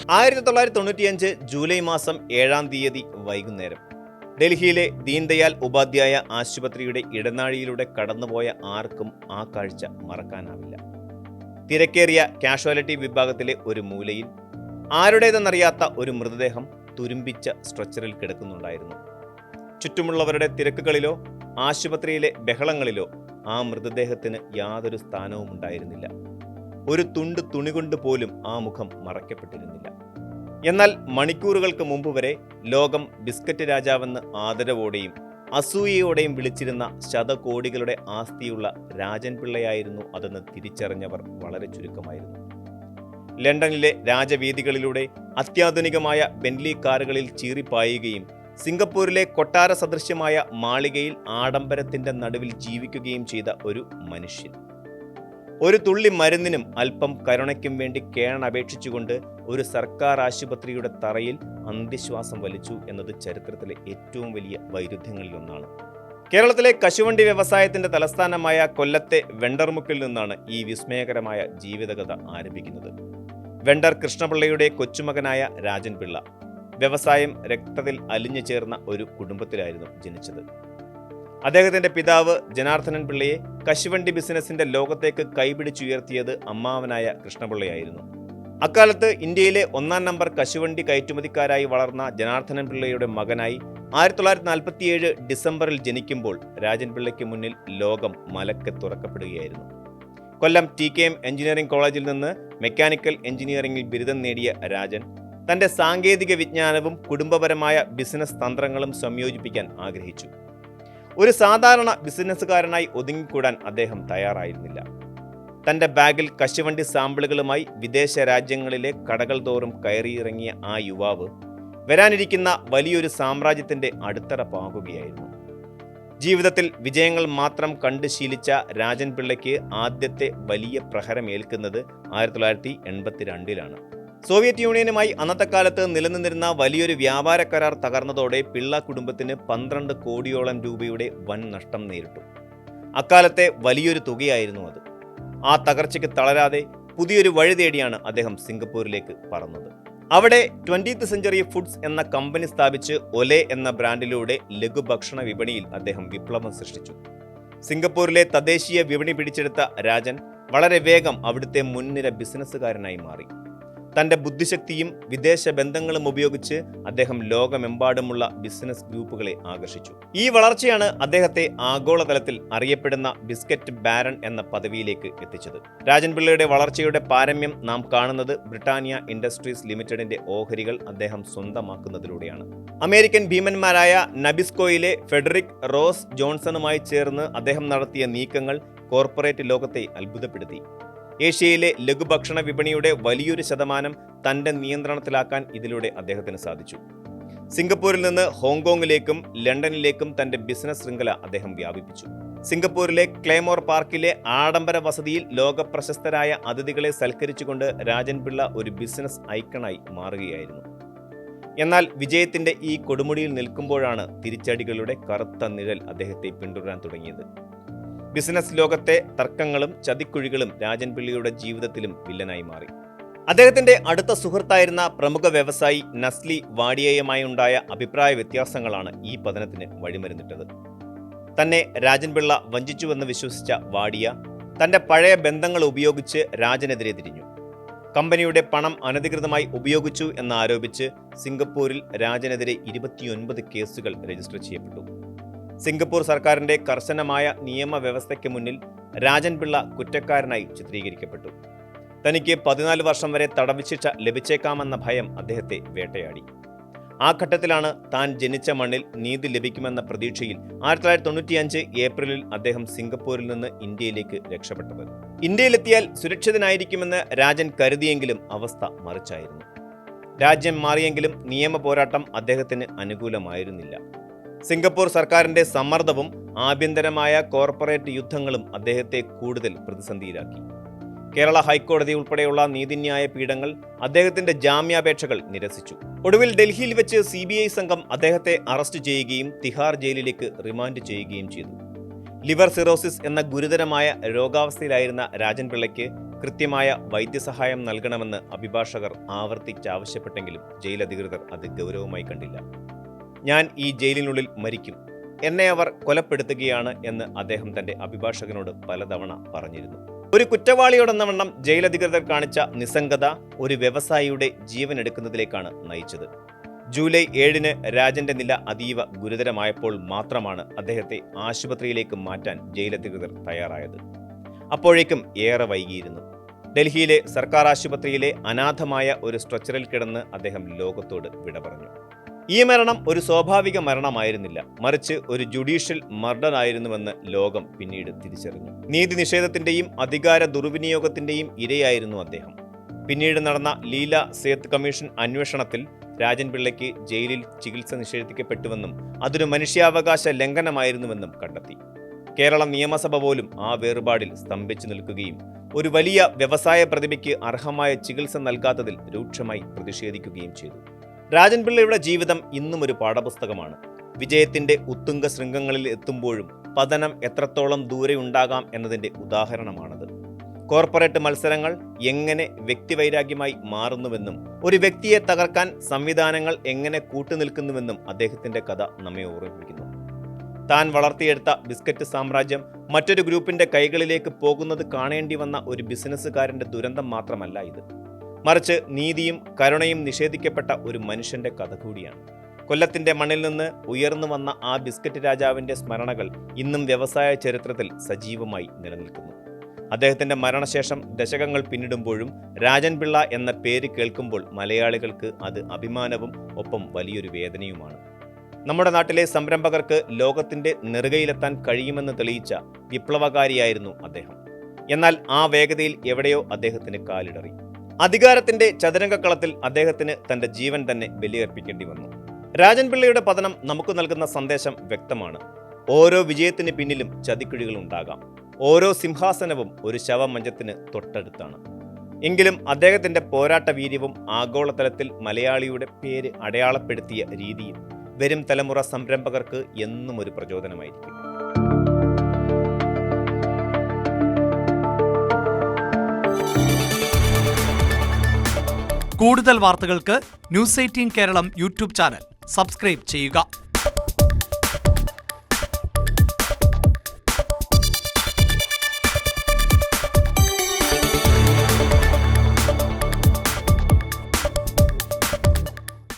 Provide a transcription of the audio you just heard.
1995 July മാസം 7-ാം തീയതി വൈകുന്നേരം ഡൽഹിയിലെ ദീൻദയാൽ ഉപാധ്യായ ആശുപത്രിയുടെ ഇടനാഴിയിലൂടെ കടന്നുപോയ ആർക്കും ആ കാഴ്ച മറക്കാനാവില്ല. തിരക്കേറിയ കാഷ്വാലിറ്റി വിഭാഗത്തിലെ ഒരു മൂലയിൽ ആരുടേതെന്നറിയാത്ത ഒരു മൃതദേഹം തുരുമ്പിച്ച സ്ട്രെച്ചറിൽ കിടക്കുന്നുണ്ടായിരുന്നു. ചുറ്റുമുള്ളവരുടെ തിരക്കുകളിലോ ആശുപത്രിയിലെ ബഹളങ്ങളിലോ ആ മൃതദേഹത്തിന് യാതൊരു സ്ഥാനവും ഉണ്ടായിരുന്നില്ല. ഒരു തുണ്ട് തുണി കൊണ്ട് പോലും ആ മുഖം മറയ്ക്കപ്പെട്ടിരുന്നില്ല. എന്നാൽ മണിക്കൂറുകൾക്ക് മുമ്പ് വരെ ലോകം ബിസ്ക്കറ്റ് രാജാവെന്ന് ആദരവോടെയും അസൂയയോടെയും വിളിച്ചിരുന്ന ശതകോടികളുടെ ആസ്തിയുള്ള രാജൻ പിള്ളയായിരുന്നു അതെന്ന് തിരിച്ചറിഞ്ഞവർ വളരെ ചുരുക്കമായിരുന്നു. ലണ്ടനിലെ രാജവീഥികളിലൂടെ അത്യാധുനികമായ ബെന്റ്ലി കാറുകളിൽ ചീറിപ്പായുകയും സിംഗപ്പൂരിലെ കൊട്ടാര സദൃശ്യമായ മാളികയിൽ ആഡംബരത്തിന്റെ നടുവിൽ ജീവിക്കുകയും ചെയ്ത ഒരു മനുഷ്യൻ. ഒരു തുള്ളി മരുന്നിനും അല്പം കരുണയ്ക്കും വേണ്ടി കേണപേക്ഷിച്ചുകൊണ്ട് ഒരു സർക്കാർ ആശുപത്രിയുടെ തറയിൽ അന്ത്യശ്വാസം വലിച്ചു എന്നത് ചരിത്രത്തിലെ ഏറ്റവും വലിയ വൈരുദ്ധ്യങ്ങളിലൊന്നാണ്. കേരളത്തിലെ കശുവണ്ടി വ്യവസായത്തിന്റെ തലസ്ഥാനമായ കൊല്ലത്തെ വെണ്ടർമുക്കിൽ നിന്നാണ് ഈ വിസ്മയകരമായ ജീവിതകഥ ആരംഭിക്കുന്നത്. വെണ്ടർ കൃഷ്ണപിള്ളയുടെ കൊച്ചുമകനായ രാജൻ പിള്ള വ്യവസായം രക്തത്തിൽ അലിഞ്ഞു ചേർന്ന ഒരു കുടുംബത്തിലായിരുന്നു ജനിച്ചത്. അദ്ദേഹത്തിന്റെ പിതാവ് ജനാർദ്ദനൻ പിള്ളയെ കശുവണ്ടി ബിസിനസിന്റെ ലോകത്തേക്ക് കൈപിടിച്ചുയർത്തിയത് അമ്മാവനായ കൃഷ്ണപിള്ളയായിരുന്നു. അക്കാലത്ത് ഇന്ത്യയിലെ 1-ാം നമ്പർ കശുവണ്ടി കയറ്റുമതിക്കാരായി വളർന്ന ജനാർദ്ദനൻ പിള്ളയുടെ മകനായി 1947 ഡിസംബറിൽ ജനിക്കുമ്പോൾ രാജൻ പിള്ളയ്ക്ക് മുന്നിൽ ലോകം മലക്കെ തുറക്കപ്പെടുകയായിരുന്നു. കൊല്ലം TKM എഞ്ചിനീയറിംഗ് കോളേജിൽ നിന്ന് മെക്കാനിക്കൽ എഞ്ചിനീയറിംഗിൽ ബിരുദം നേടിയ രാജൻ തന്റെ സാങ്കേതിക വിജ്ഞാനവും കുടുംബപരമായ ബിസിനസ് തന്ത്രങ്ങളും സംയോജിപ്പിക്കാൻ ആഗ്രഹിച്ചു. ഒരു സാധാരണ ബിസിനസ്സുകാരനായി ഒതുങ്ങിക്കൂടാൻ അദ്ദേഹം തയ്യാറായിരുന്നില്ല. തന്റെ ബാഗിൽ കശുവണ്ടി സാമ്പിളുകളുമായി വിദേശ രാജ്യങ്ങളിലെ കടകൾ തോറും കയറിയിറങ്ങിയ ആ യുവാവ് വരാനിരിക്കുന്ന വലിയൊരു സാമ്രാജ്യത്തിന്റെ അടിത്തറ പാകുകയായിരുന്നു. ജീവിതത്തിൽ വിജയങ്ങൾ മാത്രം കണ്ടു ശീലിച്ച രാജൻ പിള്ളയ്ക്ക് ആദ്യത്തെ വലിയ പ്രഹരമേൽക്കുന്നത് 1982-ലാണ്. സോവിയറ്റ് യൂണിയനുമായി അന്നത്തെ കാലത്ത് നിലനിന്നിരുന്ന വലിയൊരു വ്യാപാര കരാർ തകർന്നതോടെ പിള്ള കുടുംബത്തിന് 12 കോടിയോളം രൂപയുടെ വൻ നഷ്ടം നേരിട്ടു. അക്കാലത്തെ വലിയൊരു തുകയായിരുന്നു അത്. ആ തകർച്ചയ്ക്ക് തളരാതെ പുതിയൊരു വഴി തേടിയാണ് അദ്ദേഹം സിംഗപ്പൂരിലേക്ക് പറന്നത്. അവിടെ 20th സെഞ്ച്വറി ഫുഡ്സ് എന്ന കമ്പനി സ്ഥാപിച്ച് ഒലെ എന്ന ബ്രാൻഡിലൂടെ ലഘുഭക്ഷണ വിപണിയിൽ അദ്ദേഹം വിപ്ലവം സൃഷ്ടിച്ചു. സിംഗപ്പൂരിലെ തദ്ദേശീയ വിപണി പിടിച്ചെടുത്ത രാജൻ വളരെ വേഗം അവിടുത്തെ മുൻനിര ബിസിനസ്സുകാരനായി മാറി. തന്റെ ബുദ്ധിശക്തിയും വിദേശ ബന്ധങ്ങളും ഉപയോഗിച്ച് അദ്ദേഹം ലോകമെമ്പാടുമുള്ള ബിസിനസ് ഗ്രൂപ്പുകളെ ആകർഷിച്ചു. ഈ വളർച്ചയാണ് അദ്ദേഹത്തെ ആഗോളതലത്തിൽ അറിയപ്പെടുന്ന ബിസ്ക്കറ്റ് ബാരൺ എന്ന പദവിയിലേക്ക് എത്തിച്ചത്. രാജൻ പിള്ളയുടെ വളർച്ചയുടെ പാരമ്യം നാം കാണുന്നത് ബ്രിട്ടാനിയ ഇൻഡസ്ട്രീസ് ലിമിറ്റഡിന്റെ ഓഹരികൾ അദ്ദേഹം സ്വന്തമാക്കുന്നതിലൂടെയാണ്. അമേരിക്കൻ ഭീമന്മാരായ നബിസ്കോയിലെ ഫെഡറിക് റോസ് ജോൺസണുമായി ചേർന്ന് അദ്ദേഹം നടത്തിയ നീക്കങ്ങൾ കോർപ്പറേറ്റ് ലോകത്തെ അത്ഭുതപ്പെടുത്തി. ഏഷ്യയിലെ ലഘുഭക്ഷണ വിപണിയുടെ വലിയൊരു ശതമാനം തന്റെ നിയന്ത്രണത്തിലാക്കാൻ ഇതിലൂടെ അദ്ദേഹത്തിന് സാധിച്ചു. സിംഗപ്പൂരിൽ നിന്ന് ഹോങ്കോങ്ങിലേക്കും ലണ്ടനിലേക്കും തന്റെ ബിസിനസ് ശൃംഖല അദ്ദേഹം വ്യാപിപ്പിച്ചു. സിംഗപ്പൂരിലെ ക്ലേമോർ പാർക്കിലെ ആഡംബര വസതിയിൽ ലോകപ്രശസ്തരായ അതിഥികളെ സൽക്കരിച്ചുകൊണ്ട് രാജൻ പിള്ള ഒരു ബിസിനസ് ഐക്കണായി മാറുകയായിരുന്നു. എന്നാൽ വിജയത്തിന്റെ ഈ കൊടുമുടിയിൽ നിൽക്കുമ്പോഴാണ് തിരിച്ചടികളുടെ കറുത്ത നിഴൽ അദ്ദേഹത്തെ പിന്തുടരാൻ തുടങ്ങിയത്. ബിസിനസ് ലോകത്തെ തർക്കങ്ങളും ചതിക്കുഴികളും രാജൻ പിള്ളയുടെ ജീവിതത്തിലും വില്ലനായി മാറി. അദ്ദേഹത്തിന്റെ അടുത്ത സുഹൃത്തായിരുന്ന പ്രമുഖ വ്യവസായി നസ്ലി വാഡിയയുമായി ഉണ്ടായ അഭിപ്രായ വ്യത്യാസങ്ങളാണ് ഈ പതനത്തിന് വഴിമരുന്നിട്ടത്. തന്നെ രാജൻ പിള്ള വഞ്ചിച്ചുവെന്ന് വിശ്വസിച്ച വാഡിയ തന്റെ പഴയ ബന്ധങ്ങൾ ഉപയോഗിച്ച് രാജനെതിരെ തിരിഞ്ഞു. കമ്പനിയുടെ പണം അനധികൃതമായി ഉപയോഗിച്ചു എന്നാരോപിച്ച് സിംഗപ്പൂരിൽ രാജനെതിരെ 29 കേസുകൾ രജിസ്റ്റർ ചെയ്യപ്പെട്ടു. സിംഗപ്പൂർ സർക്കാരിന്റെ കർശനമായ നിയമവ്യവസ്ഥയ്ക്ക് മുന്നിൽ രാജൻ പിള്ള കുറ്റക്കാരനായി ചിത്രീകരിക്കപ്പെട്ടു. തനിക്ക് 14 വർഷം വരെ തടവ് ശിക്ഷ ലഭിച്ചേക്കാമെന്ന ഭയം അദ്ദേഹത്തെ വേട്ടയാടി. ആ ഘട്ടത്തിലാണ് താൻ ജനിച്ച മണ്ണിൽ നീതി ലഭിക്കുമെന്ന പ്രതീക്ഷയിൽ 1995 ഏപ്രിലിൽ അദ്ദേഹം സിംഗപ്പൂരിൽ നിന്ന് ഇന്ത്യയിലേക്ക് രക്ഷപ്പെട്ടത്. ഇന്ത്യയിലെത്തിയാൽ സുരക്ഷിതനായിരിക്കുമെന്ന് രാജൻ കരുതിയെങ്കിലും അവസ്ഥ മറിച്ചായിരുന്നു. രാജ്യം മാറിയെങ്കിലും നിയമ പോരാട്ടം അദ്ദേഹത്തിന് അനുകൂലമായിരുന്നില്ല. സിംഗപ്പൂർ സർക്കാരിന്റെ സമ്മർദ്ദവും ആഭ്യന്തരമായ കോർപ്പറേറ്റ് യുദ്ധങ്ങളും അദ്ദേഹത്തെ കൂടുതൽ പ്രതിസന്ധിയിലാക്കി. കേരള ഹൈക്കോടതി ഉൾപ്പെടെയുള്ള നീതിന്യായ പീഠങ്ങൾ അദ്ദേഹത്തിന്റെ ജാമ്യാപേക്ഷകൾ നിരസിച്ചു. ഒടുവിൽ ഡൽഹിയിൽ വെച്ച് CBI സംഘം അദ്ദേഹത്തെ അറസ്റ്റ് ചെയ്യുകയും തിഹാർ ജയിലിലേക്ക് റിമാൻഡ് ചെയ്യുകയും ചെയ്തു. ലിവർ സിറോസിസ് എന്ന ഗുരുതരമായ രോഗാവസ്ഥയിലായിരുന്ന രാജൻ പിള്ളയ്ക്ക് കൃത്യമായ വൈദ്യസഹായം നൽകണമെന്ന് അഭിഭാഷകർ ആവർത്തിച്ചാവശ്യപ്പെട്ടെങ്കിലും ജയിൽ അധികൃതർ അത് ഗൗരവമായി കണ്ടില്ല. ഞാൻ ഈ ജയിലിനുള്ളിൽ മരിക്കും, എന്നെ അവർ കൊലപ്പെടുത്തുകയാണ് എന്ന് അദ്ദേഹം തന്റെ അഭിഭാഷകനോട് പലതവണ പറഞ്ഞിരുന്നു. ഒരു കുറ്റവാളിയോടെന്ന വണ്ണം ജയിലധികൃതർ കാണിച്ച നിസ്സംഗത ഒരു വ്യവസായിയുടെ ജീവൻ എടുക്കുന്നതിലേക്കാണ് നയിച്ചത്. ജൂലൈ 7-ന് രാജന്റെ നില അതീവ ഗുരുതരമായപ്പോൾ മാത്രമാണ് അദ്ദേഹത്തെ ആശുപത്രിയിലേക്ക് മാറ്റാൻ ജയിലധികൃതർ തയ്യാറായത്. അപ്പോഴേക്കും ഏറെ വൈകിയിരുന്നു. ഡൽഹിയിലെ സർക്കാർ ആശുപത്രിയിലെ അനാഥമായ ഒരു സ്ട്രെച്ചറിൽ കിടന്ന് അദ്ദേഹം ലോകത്തോട് വിട പറഞ്ഞു. ഈ മരണം ഒരു സ്വാഭാവിക മരണമായിരുന്നില്ല, മറിച്ച് ഒരു ജുഡീഷ്യൽ മർഡർ ആയിരുന്നുവെന്ന് ലോകം പിന്നീട് തിരിച്ചറിഞ്ഞു. നീതി നിഷേധത്തിന്റെയും അധികാര ദുർവിനിയോഗത്തിന്റെയും ഇരയായിരുന്നു അദ്ദേഹം. പിന്നീട് നടന്ന ലീല സേത്ത് കമ്മീഷൻ അന്വേഷണത്തിൽ രാജൻ പിള്ളയ്ക്ക് ജയിലിൽ ചികിത്സ നിഷേധിക്കപ്പെട്ടുവെന്നും അതൊരു മനുഷ്യാവകാശ ലംഘനമായിരുന്നുവെന്നും കണ്ടെത്തി. കേരള നിയമസഭ പോലും ആ വേർപാടിൽ സ്തംഭിച്ചു നിൽക്കുകയും ഒരു വലിയ വ്യവസായ പ്രതിഭയ്ക്ക് അർഹമായ ചികിത്സ നൽകാത്തതിൽ രൂക്ഷമായി പ്രതിഷേധിക്കുകയും ചെയ്തു. രാജൻ പിള്ളയുടെ ജീവിതം ഇന്നും ഒരു പാഠപുസ്തകമാണ്. വിജയത്തിന്റെ ഉത്തുംഗ ശൃംഗങ്ങളിൽ എത്തുമ്പോഴും പതനം എത്രത്തോളം ദൂരെ ഉണ്ടാകാം എന്നതിന്റെ ഉദാഹരണമാണത്. കോർപ്പറേറ്റ് മത്സരങ്ങൾ എങ്ങനെ വ്യക്തിവൈരാഗ്യമായി മാറുന്നുവെന്നും ഒരു വ്യക്തിയെ തകർക്കാൻ സംവിധാനങ്ങൾ എങ്ങനെ കൂട്ടുനിൽക്കുന്നുവെന്നും അദ്ദേഹത്തിന്റെ കഥ നമ്മെ ഓർമ്മിപ്പിക്കുന്നു. താൻ വളർത്തിയെടുത്ത ബിസ്ക്കറ്റ് സാമ്രാജ്യം മറ്റൊരു ഗ്രൂപ്പിന്റെ കൈകളിലേക്ക് പോകുന്നത് കാണേണ്ടി വന്ന ഒരു ബിസിനസ്സുകാരന്റെ ദുരന്തം മാത്രമല്ല ഇത്, മറിച്ച് നീതിയും കരുണയും നിഷേധിക്കപ്പെട്ട ഒരു മനുഷ്യന്റെ കഥ കൂടിയാണ്. കൊല്ലത്തിന്റെ മണ്ണിൽ നിന്ന് ഉയർന്നു വന്ന ആ ബിസ്ക്കറ്റ് രാജാവിന്റെ സ്മരണകൾ ഇന്നും വ്യവസായ ചരിത്രത്തിൽ സജീവമായി നിലനിൽക്കുന്നു. അദ്ദേഹത്തിന്റെ മരണശേഷം ദശകങ്ങൾ പിന്നിടുമ്പോഴും രാജൻ പിള്ള എന്ന പേര് കേൾക്കുമ്പോൾ മലയാളികൾക്ക് അത് അഭിമാനവും ഒപ്പം വലിയൊരു വേദനയുമാണ്. നമ്മുടെ നാട്ടിലെ സംരംഭകർക്ക് ലോകത്തിന്റെ നെറുകയിലെത്താൻ കഴിയുമെന്ന് തെളിയിച്ച വിപ്ലവകാരിയായിരുന്നു അദ്ദേഹം. എന്നാൽ ആ വേഗതയിൽ എവിടെയോ അദ്ദേഹത്തിന് കാലിടറി. അധികാരത്തിന്റെ ചതുരംഗക്കളത്തിൽ അദ്ദേഹത്തിന് തന്റെ ജീവൻ തന്നെ ബലിയർപ്പിക്കേണ്ടി വന്നു. രാജൻ പിള്ളയുടെ പതനം നമുക്ക് നൽകുന്ന സന്ദേശം വ്യക്തമാണ്. ഓരോ വിജയത്തിന് പിന്നിലും ചതിക്കുഴികൾ ഉണ്ടാകാം. ഓരോ സിംഹാസനവും ഒരു ശവമഞ്ചത്തിന് തൊട്ടടുത്താണ്. എങ്കിലും അദ്ദേഹത്തിന്റെ പോരാട്ട വീര്യവും ആഗോളതലത്തിൽ മലയാളിയുടെ പേര് അടയാളപ്പെടുത്തിയ രീതിയും വരും തലമുറ സംരംഭകർക്ക് എന്നും ഒരു പ്രചോദനമായിരിക്കും. കൂടുതൽ വാർത്തകൾക്ക് news 18 Keralam YouTube channel subscribe ചെയ്യുക.